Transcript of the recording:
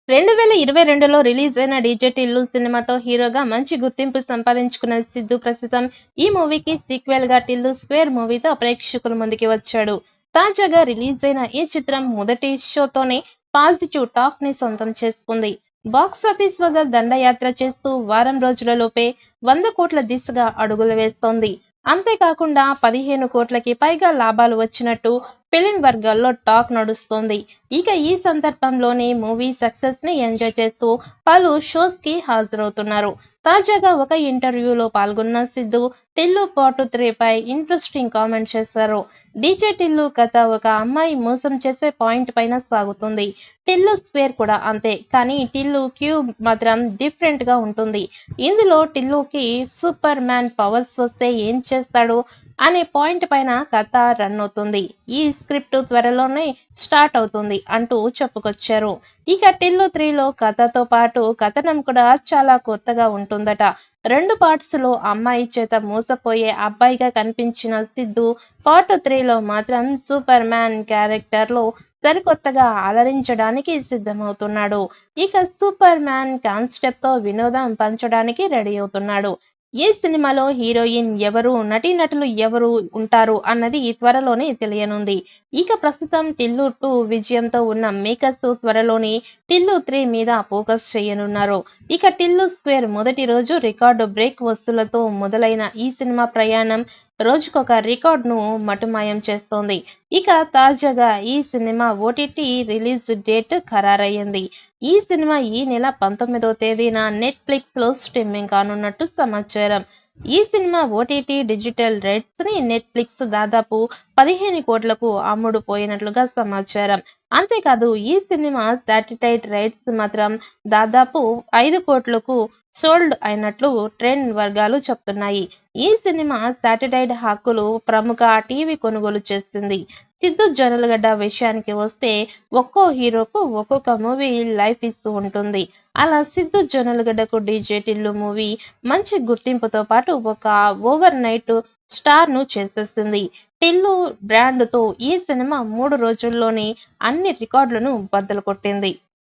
2022లో release అయిన 'DJ Tillu' సినిమాతో హీరోగా మంచి గుర్తింపు సంపాదించుకున్న సిద్దు ప్రస్తుతం ఈ మూవీకి సీక్వెల్‌గా 'టిల్లు స్క్వేర్' మూవీతో ప్రేక్షకుల ముందుకి వచ్చాడు. తాజాగా రిలీజ్ అయిన ఈ చిత్రం మొదటి షోతోనే పాజిటివ్ టాక్‌ని సొంతం చేసుకుంది. బాక్సాఫీస్ వద్ద దండయాత్ర చేస్తూ వారం రోజులలోపే 100 కోట్ల దిశగా అడుగులు వేస్తోంది. అంతేకాకుండా 15 కోట్లకి పైగా లాభాలు వచ్చినట్టు ఫిలిం వర్గాల్లో టాక్ నడుస్తోంది. ఇక ఈ సందర్భంలోనే మూవీ సక్సెస్ ని ఎంజాయ్ చేస్తూ పలు షోస్ కి హాజరవుతున్నారు. తాజాగా ఒక ఇంటర్వ్యూలో పాల్గొన్న సిద్దు టిల్లు పార్ట్ 3 పై ఇంట్రెస్టింగ్ కామెంట్ చేశారు. డీజే టిల్లు కథ ఒక అమ్మాయి మోసం చేసే పాయింట్ పైన సాగుతుంది. టిల్లు స్క్వేర్ కూడా అంతే. కానీ టిల్లు క్యూబ్ మాత్రం డిఫరెంట్ గా ఉంటుంది. ఇందులో టిల్లుకి సూపర్ మ్యాన్ పవర్స్ వస్తే ఏం చేస్తాడు అనే పాయింట్ పైన కథ రన్ అవుతుంది. ఈ స్క్రిప్ట్ త్వరలోనే స్టార్ట్ అవుతుంది అంటూ చెప్పుకొచ్చారు. ఇక టిల్లు 3లో కథతో పాటు కథనం కూడా చాలా కొత్తగా ఉంటుందట. 2 పార్ట్స్ లో అమ్మాయి చేత మోసపోయే అబ్బాయిగా కనిపించిన సిద్దు పార్ట్ 3లో మాత్రం సూపర్ మ్యాన్ క్యారెక్టర్ లో సరికొత్తగా అలరించడానికి సిద్ధమవుతున్నాడు. ఇక సూపర్ మ్యాన్ కాన్సెప్ట్ తో వినోదం పంచడానికి రెడీ అవుతున్నాడు. ఈ సినిమాలో హీరోయిన్ ఎవరు, నటీనటులు ఎవరు ఉంటారు అన్నది త్వరలోనే తెలియనుంది. ఇక ప్రస్తుతం టిల్లు 2 విజయంతో ఉన్న మేకర్స్ త్వరలోనే టిల్లు 3 మీద ఫోకస్ చేయనున్నారు. ఇక టిల్లు స్క్వేర్ మొదటి రోజు రికార్డు బ్రేక్ వసూళ్లతో మొదలైన ఈ సినిమా ప్రయాణం రోజుకొక రికార్డును మటుమాయం చేస్తోంది. ఇక తాజాగా ఈ సినిమా ఓటీటీ రిలీజ్ డేట్ ఖరారయ్యింది. ఈ సినిమా ఈ నెల 19వ తేదీన నెట్‌ఫ్లిక్స్ లో స్ట్రీమింగ్ కానున్నట్టు సమాచారం. ఈ సినిమా ఓటీటీ డిజిటల్ రైట్స్ ని నెట్‌ఫ్లిక్స్ దాదాపు 15 కోట్లకు అమ్ముడుపోయినట్లుగా సమాచారం. అంతేకాదు ఈ సినిమా శాటిలైట్ రైట్స్ మాత్రం దాదాపు 5 కోట్లకు సోల్డ్ అయినట్లు ట్రేడ్ వర్గాలు చెప్తున్నాయి. ఈ సినిమా శాటిలైట్ హక్కులు ప్రముఖ టీవీ కొనుగోలు చేసింది. సిద్దు జొన్నలగడ్డ విషయానికి వస్తే ఒక్కో హీరోకు ఒక్కొక్క మూవీ లైఫ్ ఇస్తూ ఉంటుంది. అలా సిద్దు జొన్నలగడ్డకు డీజే టిల్లు మూవీ మంచి గుర్తింపుతో పాటు ఒక ఓవర్ నైట్ స్టార్ ను చేసేసింది. టిల్లు బ్రాండ్ తో ఈ సినిమా 3 రోజుల్లోనే అన్ని రికార్డులను బద్దలు కొట్టింది.